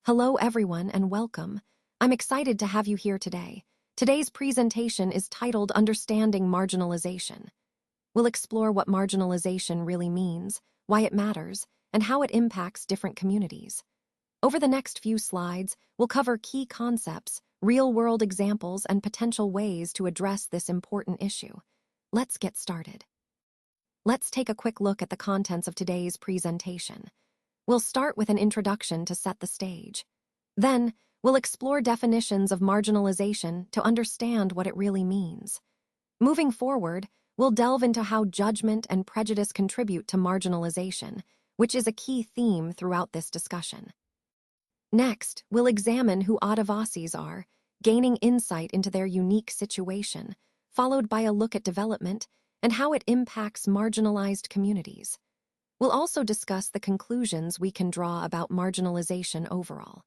Hello, everyone, and welcome. I'm excited to have you here today. Today's presentation is titled Understanding Marginalization. We'll explore what marginalization really means, why it matters, and how it impacts different communities. Over the next few slides, we'll cover key concepts, real-world examples, and potential ways to address this important issue. Let's get started. Let's take a quick look at the contents of today's presentation. We'll start with an introduction to set the stage. Then, we'll explore definitions of marginalization to understand what it really means. Moving forward, we'll delve into how judgment and prejudice contribute to marginalization, which is a key theme throughout this discussion. Next, we'll examine who Adivasis are, gaining insight into their unique situation, followed by a look at development and how it impacts marginalized communities. We'll also discuss the conclusions we can draw about marginalization overall.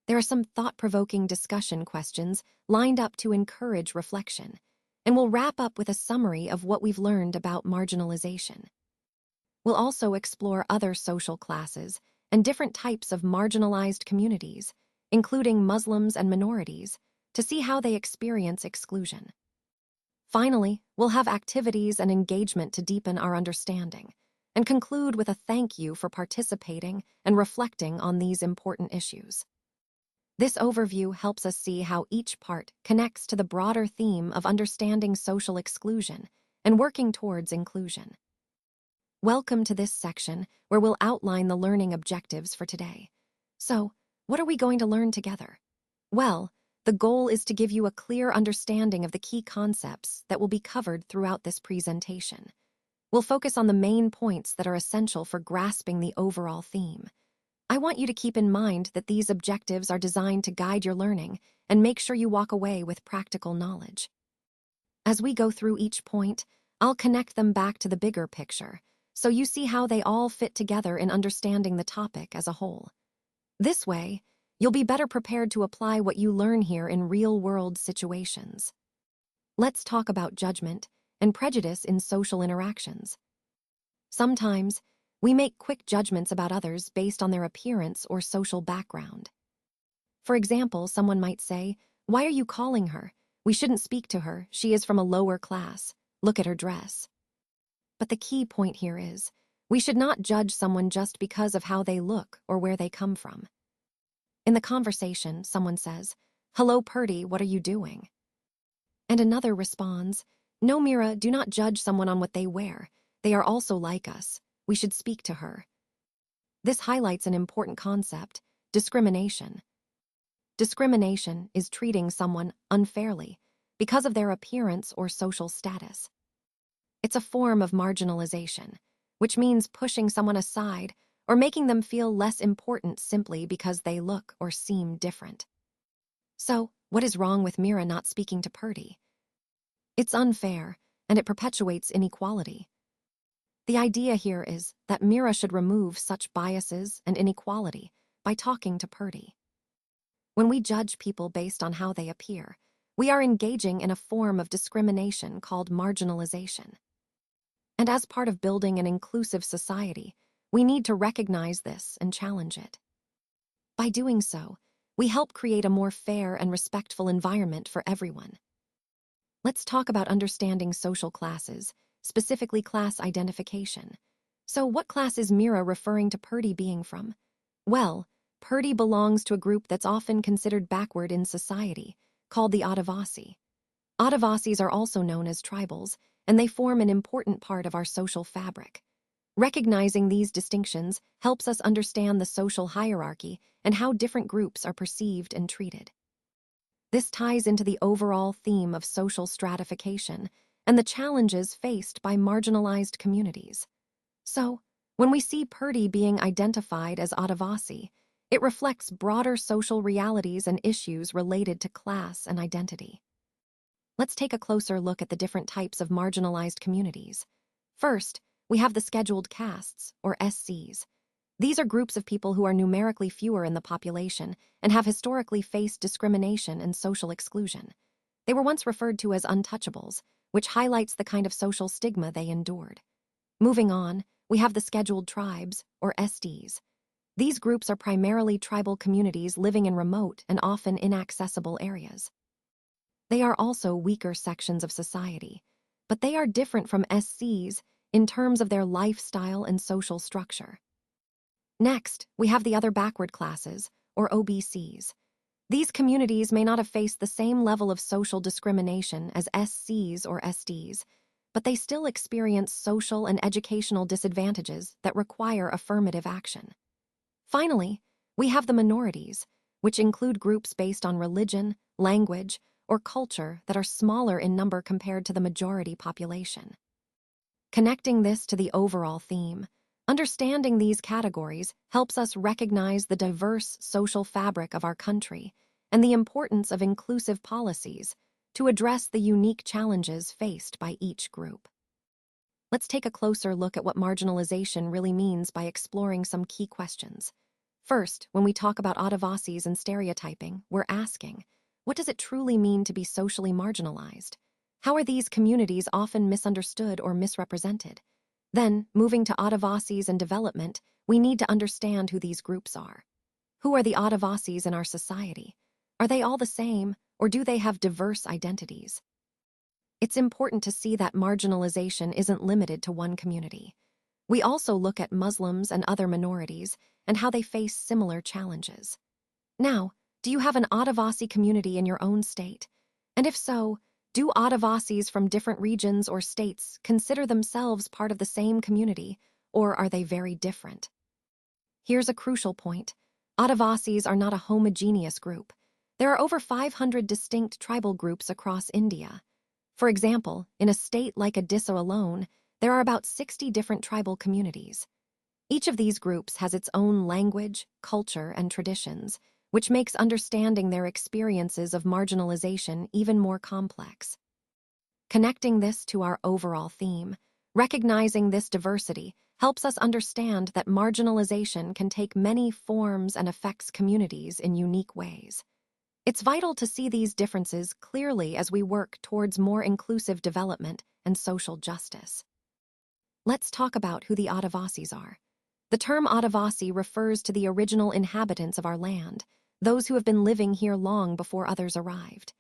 There are some thought-provoking discussion questions lined up to encourage reflection, and we'll wrap up with a summary of what we've learned about marginalization. We'll also explore other social classes and different types of marginalized communities, including Muslims and minorities, to see how they experience exclusion. Finally, we'll have activities and engagement to deepen our understanding, and conclude with a thank you for participating and reflecting on these important issues. This overview helps us see how each part connects to the broader theme of understanding social exclusion and working towards inclusion. Welcome to this section where we'll outline the learning objectives for today. So, what are we going to learn together? Well, the goal is to give you a clear understanding of the key concepts that will be covered throughout this presentation. We'll focus on the main points that are essential for grasping the overall theme. I want you to keep in mind that these objectives are designed to guide your learning and make sure you walk away with practical knowledge. As we go through each point, I'll connect them back to the bigger picture, so you see how they all fit together in understanding the topic as a whole. This way, you'll be better prepared to apply what you learn here in real-world situations. Let's talk about judgment and prejudice in social interactions. Sometimes, we make quick judgments about others based on their appearance or social background. For example, someone might say, "Why are you calling her? We shouldn't speak to her. She is from a lower class. Look at her dress." But the key point here is, we should not judge someone just because of how they look or where they come from. In the conversation, someone says, "Hello, Purdy, what are you doing?" And another responds, "No, Mira, do not judge someone on what they wear. They are also like us. We should speak to her." This highlights an important concept: discrimination. Discrimination is treating someone unfairly because of their appearance or social status. It's a form of marginalization, which means pushing someone aside or making them feel less important simply because they look or seem different. So, what is wrong with Mira not speaking to Purdy? It's unfair, and it perpetuates inequality. The idea here is that Mira should remove such biases and inequality by talking to Purdy. When we judge people based on how they appear, we are engaging in a form of discrimination called marginalization. And as part of building an inclusive society, we need to recognize this and challenge it. By doing so, we help create a more fair and respectful environment for everyone. Let's talk about understanding social classes, specifically class identification. So what class is Mira referring to Purdy being from? Well, Purdy belongs to a group that's often considered backward in society, called the Adivasi. Adivasis are also known as tribals, and they form an important part of our social fabric. Recognizing these distinctions helps us understand the social hierarchy and how different groups are perceived and treated. This ties into the overall theme of social stratification and the challenges faced by marginalized communities. So, when we see Purdy being identified as Adivasi, it reflects broader social realities and issues related to class and identity. Let's take a closer look at the different types of marginalized communities. First, we have the scheduled castes, or SCs. These are groups of people who are numerically fewer in the population and have historically faced discrimination and social exclusion. They were once referred to as untouchables, which highlights the kind of social stigma they endured. Moving on, we have the scheduled tribes, or SDs. These groups are primarily tribal communities living in remote and often inaccessible areas. They are also weaker sections of society, but they are different from SCs in terms of their lifestyle and social structure. Next, we have the other backward classes, or OBCs. These communities may not have faced the same level of social discrimination as SCs or SDs, but they still experience social and educational disadvantages that require affirmative action. Finally, we have the minorities, which include groups based on religion, language, or culture that are smaller in number compared to the majority population. Connecting this to the overall theme, understanding these categories helps us recognize the diverse social fabric of our country and the importance of inclusive policies to address the unique challenges faced by each group. Let's take a closer look at what marginalization really means by exploring some key questions. First, when we talk about Adivasis and stereotyping, we're asking, what does it truly mean to be socially marginalized? How are these communities often misunderstood or misrepresented? Then, moving to Adivasis and development, we need to understand who these groups are. Who are the Adivasis in our society? Are they all the same, or do they have diverse identities? It's important to see that marginalization isn't limited to one community. We also look at Muslims and other minorities and how they face similar challenges. Now, do you have an Adivasi community in your own state? And if so, do Adivasis from different regions or states consider themselves part of the same community, or are they very different? Here's a crucial point. Adivasis are not a homogeneous group. There are over 500 distinct tribal groups across India. For example, in a state like Odisha alone, there are about 60 different tribal communities. Each of these groups has its own language, culture, and traditions, which makes understanding their experiences of marginalization even more complex. Connecting this to our overall theme, recognizing this diversity helps us understand that marginalization can take many forms and affects communities in unique ways. It's vital to see these differences clearly as we work towards more inclusive development and social justice. Let's talk about who the Adivasis are. The term Adivasi refers to the original inhabitants of our land, those who have been living here long before others arrived.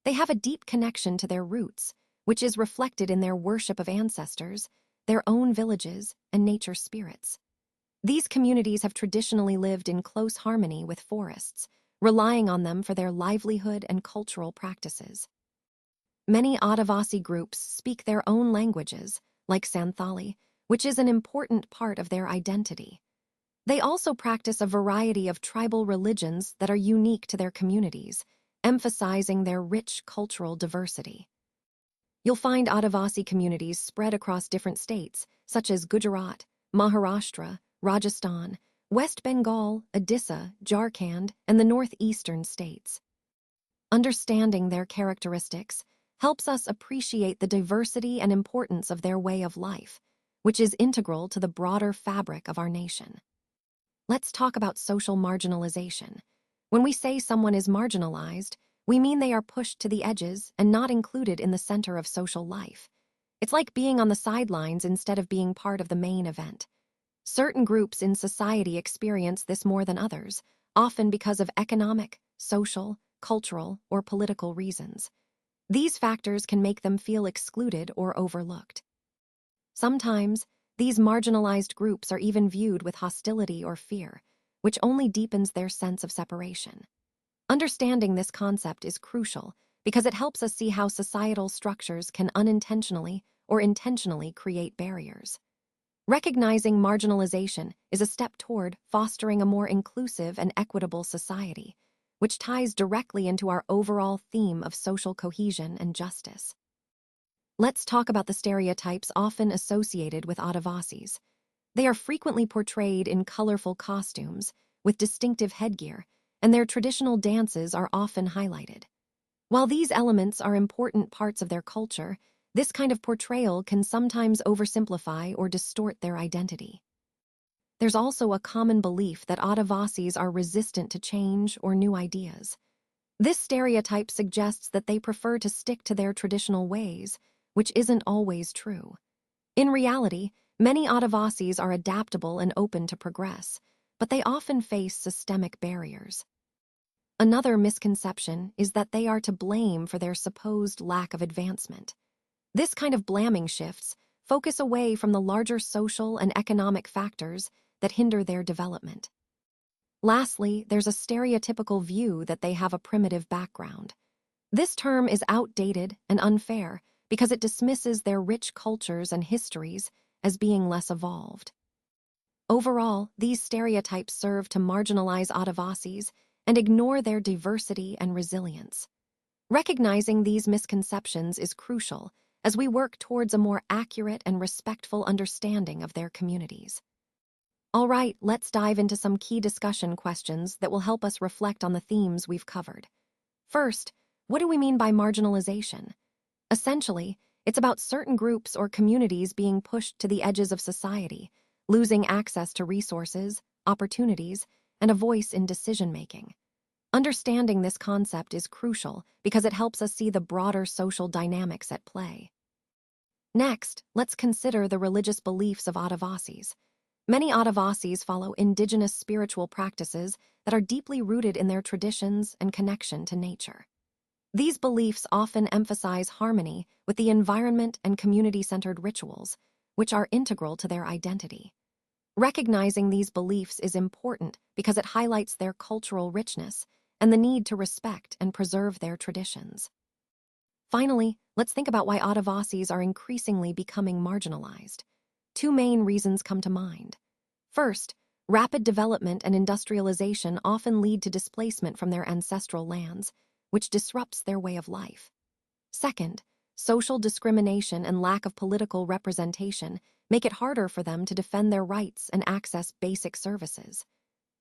They have a deep connection to their roots, which is reflected in their worship of ancestors, their own villages, and nature spirits. These communities have traditionally lived in close harmony with forests, relying on them for their livelihood and cultural practices. Many Adivasi groups speak their own languages, like Santhali, which is an important part of their identity. They also practice a variety of tribal religions that are unique to their communities, emphasizing their rich cultural diversity. You'll find Adivasi communities spread across different states, such as Gujarat, Maharashtra, Rajasthan, West Bengal, Odisha, Jharkhand, and the northeastern states. Understanding their characteristics helps us appreciate the diversity and importance of their way of life, which is integral to the broader fabric of our nation. Let's talk about social marginalization. When we say someone is marginalized, we mean they are pushed to the edges and not included in the center of social life. It's like being on the sidelines instead of being part of the main event. Certain groups in society experience this more than others, often because of economic, social, cultural, or political reasons. These factors can make them feel excluded or overlooked. Sometimes, these marginalized groups are even viewed with hostility or fear, which only deepens their sense of separation. Understanding this concept is crucial because it helps us see how societal structures can unintentionally or intentionally create barriers. Recognizing marginalization is a step toward fostering a more inclusive and equitable society, which ties directly into our overall theme of social cohesion and justice. Let's talk about the stereotypes often associated with Adivasis. They are frequently portrayed in colorful costumes, with distinctive headgear, and their traditional dances are often highlighted. While these elements are important parts of their culture, this kind of portrayal can sometimes oversimplify or distort their identity. There's also a common belief that Adivasis are resistant to change or new ideas. This stereotype suggests that they prefer to stick to their traditional ways, which isn't always true. In reality, many Adivasis are adaptable and open to progress, but they often face systemic barriers. Another misconception is that they are to blame for their supposed lack of advancement. This kind of blaming shifts focus away from the larger social and economic factors that hinder their development. Lastly, there's a stereotypical view that they have a primitive background. This term is outdated and unfair because it dismisses their rich cultures and histories as being less evolved. Overall, these stereotypes serve to marginalize Adivasis and ignore their diversity and resilience. Recognizing these misconceptions is crucial as we work towards a more accurate and respectful understanding of their communities. All right, let's dive into some key discussion questions that will help us reflect on the themes we've covered. First, what do we mean by marginalization? Essentially, it's about certain groups or communities being pushed to the edges of society, losing access to resources, opportunities, and a voice in decision-making. Understanding this concept is crucial because it helps us see the broader social dynamics at play. Next, let's consider the religious beliefs of Adivasis. Many Adivasis follow indigenous spiritual practices that are deeply rooted in their traditions and connection to nature. These beliefs often emphasize harmony with the environment and community-centered rituals, which are integral to their identity. Recognizing these beliefs is important because it highlights their cultural richness and the need to respect and preserve their traditions. Finally, let's think about why Adivasis are increasingly becoming marginalized. Two main reasons come to mind. First, rapid development and industrialization often lead to displacement from their ancestral lands, which disrupts their way of life. Second, social discrimination and lack of political representation make it harder for them to defend their rights and access basic services.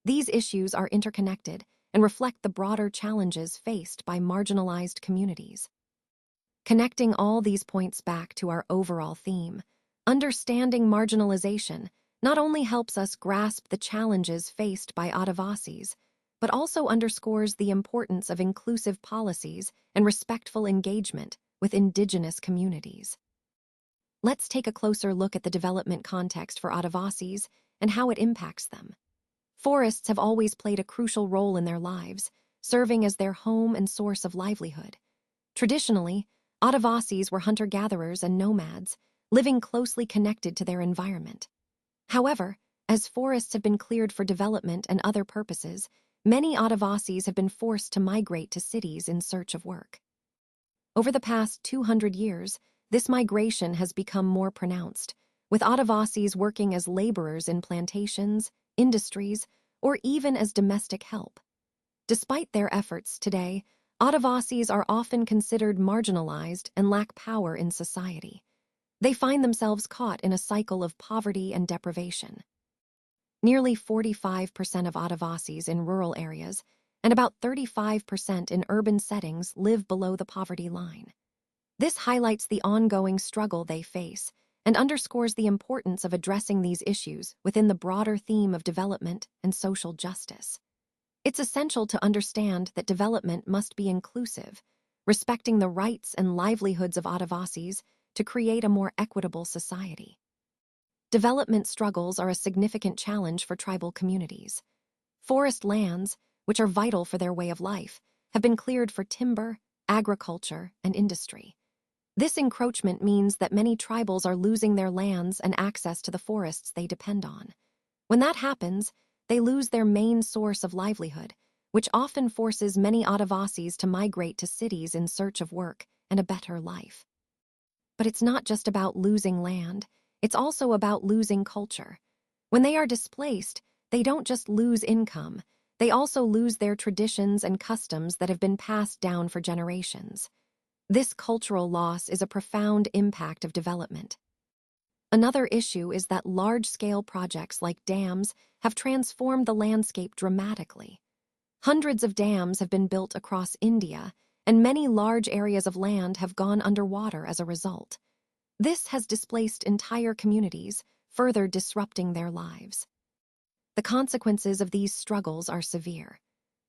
These issues are interconnected and reflect the broader challenges faced by marginalized communities. Connecting all these points back to our overall theme, understanding marginalization not only helps us grasp the challenges faced by Adivasis, but also underscores the importance of inclusive policies and respectful engagement with indigenous communities. Let's take a closer look at the development context for Adivasis and how it impacts them. Forests have always played a crucial role in their lives, serving as their home and source of livelihood. Traditionally, Adivasis were hunter-gatherers and nomads, living closely connected to their environment. However, as forests have been cleared for development and other purposes, many Adivasis have been forced to migrate to cities in search of work. Over the past 200 years, this migration has become more pronounced, with Adivasis working as laborers in plantations, industries, or even as domestic help. Despite their efforts today, Adivasis are often considered marginalized and lack power in society. They find themselves caught in a cycle of poverty and deprivation. Nearly 45% of Adivasis in rural areas and about 35% in urban settings live below the poverty line. This highlights the ongoing struggle they face and underscores the importance of addressing these issues within the broader theme of development and social justice. It's essential to understand that development must be inclusive, respecting the rights and livelihoods of Adivasis to create a more equitable society. Development struggles are a significant challenge for tribal communities. Forest lands, which are vital for their way of life, have been cleared for timber, agriculture, and industry. This encroachment means that many tribals are losing their lands and access to the forests they depend on. When that happens, they lose their main source of livelihood, which often forces many Adivasis to migrate to cities in search of work and a better life. But it's not just about losing land, it's also about losing culture. When they are displaced, they don't just lose income, they also lose their traditions and customs that have been passed down for generations. This cultural loss is a profound impact of development. Another issue is that large-scale projects like dams have transformed the landscape dramatically. Hundreds of dams have been built across India, and many large areas of land have gone underwater as a result. This has displaced entire communities, further disrupting their lives. The consequences of these struggles are severe.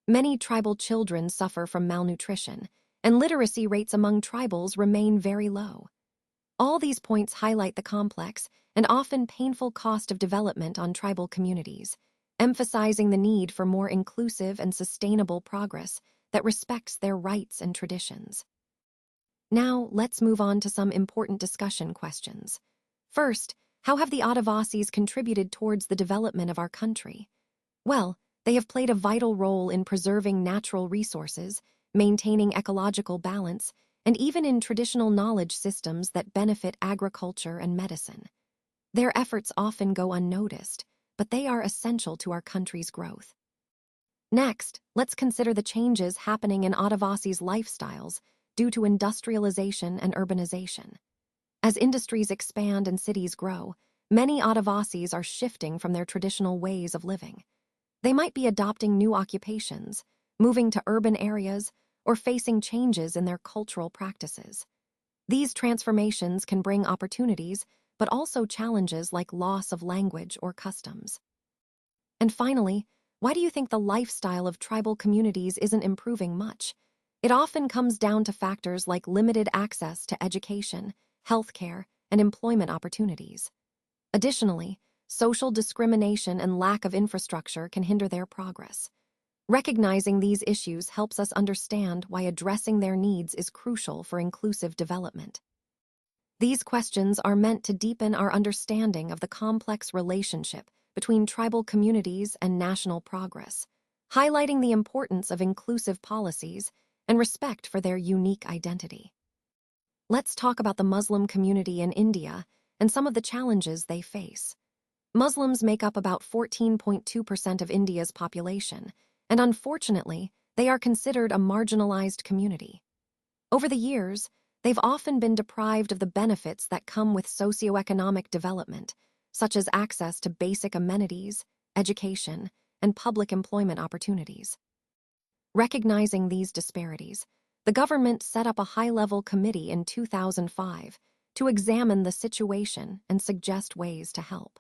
Many tribal children suffer from malnutrition, and literacy rates among tribals remain very low. All these points highlight the complex and often painful cost of development on tribal communities, emphasizing the need for more inclusive and sustainable progress that respects their rights and traditions. Now, let's move on to some important discussion questions. First, how have the Adivasis contributed towards the development of our country? Well, they have played a vital role in preserving natural resources, maintaining ecological balance, and even in traditional knowledge systems that benefit agriculture and medicine. Their efforts often go unnoticed, but they are essential to our country's growth. Next, let's consider the changes happening in Adivasis' lifestyles due to industrialization and urbanization. As industries expand and cities grow, many Adivasis are shifting from their traditional ways of living. They might be adopting new occupations, moving to urban areas, or facing changes in their cultural practices. These transformations can bring opportunities, but also challenges like loss of language or customs. And finally, why do you think the lifestyle of tribal communities isn't improving much? It often comes down to factors like limited access to education, healthcare, and employment opportunities. Additionally, social discrimination and lack of infrastructure can hinder their progress. Recognizing these issues helps us understand why addressing their needs is crucial for inclusive development. These questions are meant to deepen our understanding of the complex relationship between tribal communities and national progress, highlighting the importance of inclusive policies and respect for their unique identity. Let's talk about the Muslim community in India and some of the challenges they face. Muslims make up about 14.2% of India's population, and unfortunately, they are considered a marginalized community. Over the years, they've often been deprived of the benefits that come with socioeconomic development, such as access to basic amenities, education, and public employment opportunities. Recognizing these disparities, the government set up a high-level committee in 2005 to examine the situation and suggest ways to help.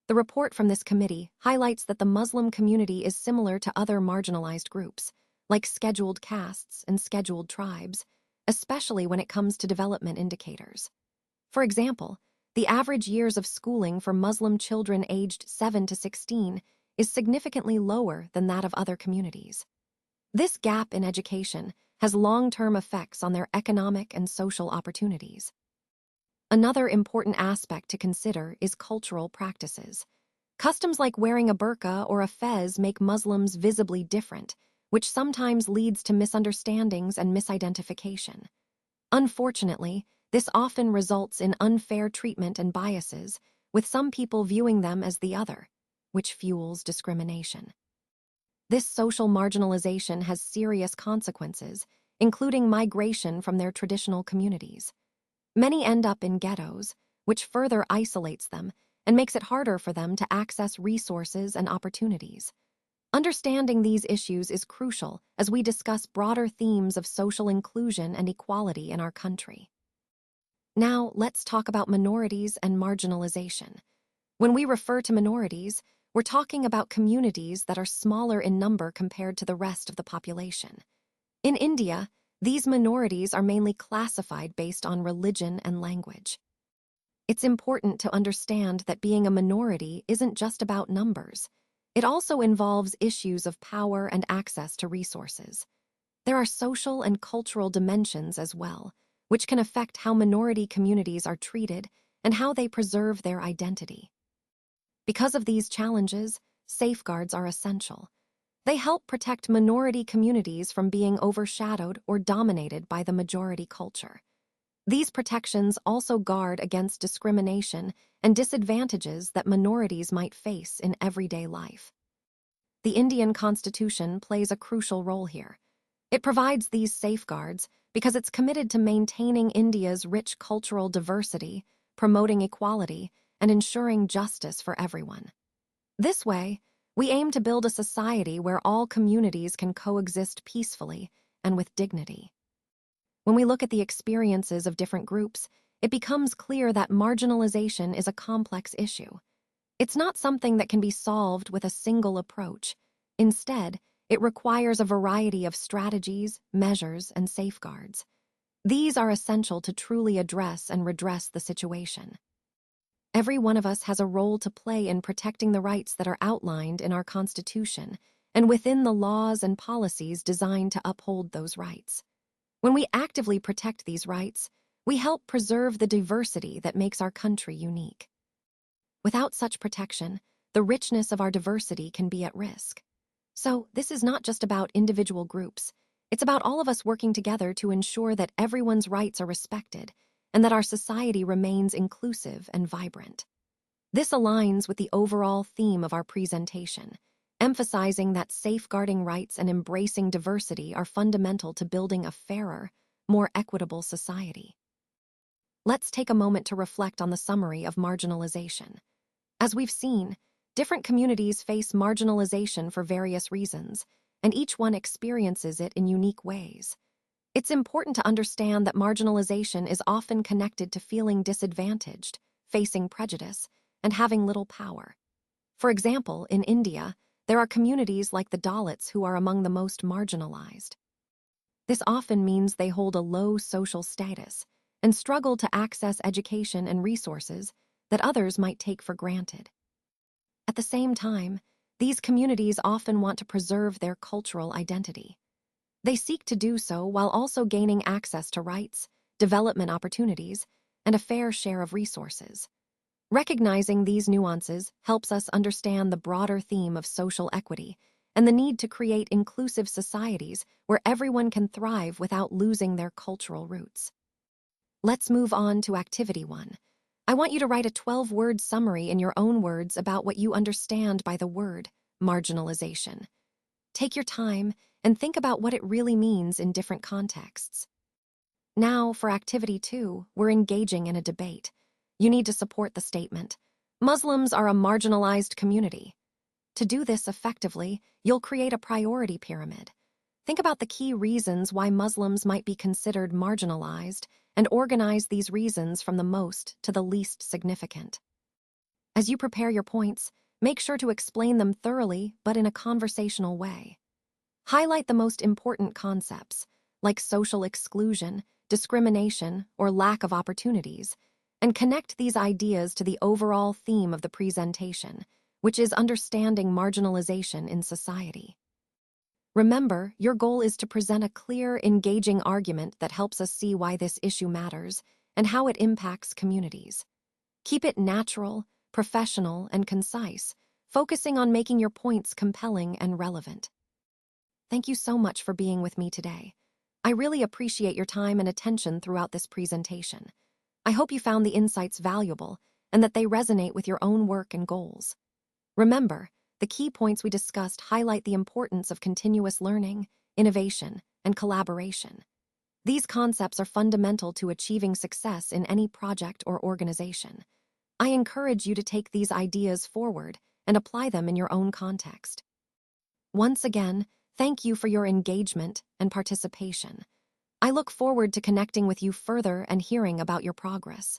The report from this committee highlights that the Muslim community is similar to other marginalized groups, like scheduled castes and scheduled tribes, especially when it comes to development indicators. For example, the average years of schooling for Muslim children aged 7 to 16 is significantly lower than that of other communities. This gap in education has long-term effects on their economic and social opportunities. Another important aspect to consider is cultural practices. Customs like wearing a burqa or a fez make Muslims visibly different, which sometimes leads to misunderstandings and misidentification. Unfortunately, this often results in unfair treatment and biases, with some people viewing them as the other, which fuels discrimination. This social marginalization has serious consequences, including migration from their traditional communities. Many end up in ghettos, which further isolates them and makes it harder for them to access resources and opportunities. Understanding these issues is crucial as we discuss broader themes of social inclusion and equality in our country. Now, let's talk about minorities and marginalization. When we refer to minorities, we're talking about communities that are smaller in number compared to the rest of the population. In India, these minorities are mainly classified based on religion and language. It's important to understand that being a minority isn't just about numbers. It also involves issues of power and access to resources. There are social and cultural dimensions as well, which can affect how minority communities are treated and how they preserve their identity. Because of these challenges, safeguards are essential. They help protect minority communities from being overshadowed or dominated by the majority culture. These protections also guard against discrimination and disadvantages that minorities might face in everyday life. The Indian Constitution plays a crucial role here. It provides these safeguards because it's committed to maintaining India's rich cultural diversity, promoting equality, and ensuring justice for everyone. This way, we aim to build a society where all communities can coexist peacefully and with dignity. When we look at the experiences of different groups, it becomes clear that marginalization is a complex issue. It's not something that can be solved with a single approach. Instead, it requires a variety of strategies, measures, and safeguards. These are essential to truly address and redress the situation. Every one of us has a role to play in protecting the rights that are outlined in our Constitution and within the laws and policies designed to uphold those rights. When we actively protect these rights, we help preserve the diversity that makes our country unique. Without such protection, the richness of our diversity can be at risk. So, this is not just about individual groups. It's about all of us working together to ensure that everyone's rights are respected and that our society remains inclusive and vibrant. This aligns with the overall theme of our presentation, emphasizing that safeguarding rights and embracing diversity are fundamental to building a fairer, more equitable society. Let's take a moment to reflect on the summary of marginalization. As we've seen, different communities face marginalization for various reasons, and each one experiences it in unique ways. It's important to understand that marginalization is often connected to feeling disadvantaged, facing prejudice, and having little power. For example, in India, there are communities like the Dalits who are among the most marginalized. This often means they hold a low social status and struggle to access education and resources that others might take for granted. At the same time, these communities often want to preserve their cultural identity. They seek to do so while also gaining access to rights, development opportunities, and a fair share of resources. Recognizing these nuances helps us understand the broader theme of social equity and the need to create inclusive societies where everyone can thrive without losing their cultural roots. Let's move on to Activity 1. I want you to write a 12-word summary in your own words about what you understand by the word marginalization. Take your time and think about what it really means in different contexts. Now, for Activity 2, we're engaging in a debate. You need to support the statement, Muslims are a marginalized community. To do this effectively, you'll create a priority pyramid. Think about the key reasons why Muslims might be considered marginalized and organize these reasons from the most to the least significant. As you prepare your points, make sure to explain them thoroughly but in a conversational way. Highlight the most important concepts, like social exclusion, discrimination, or lack of opportunities, and connect these ideas to the overall theme of the presentation, which is understanding marginalization in society. Remember, your goal is to present a clear, engaging argument that helps us see why this issue matters and how it impacts communities. Keep it natural, professional, and concise, focusing on making your points compelling and relevant. Thank you so much for being with me today. I really appreciate your time and attention throughout this presentation. I hope you found the insights valuable and that they resonate with your own work and goals. Remember, the key points we discussed highlight the importance of continuous learning, innovation, and collaboration. These concepts are fundamental to achieving success in any project or organization. I encourage you to take these ideas forward and apply them in your own context. Once again, thank you for your engagement and participation. I look forward to connecting with you further and hearing about your progress.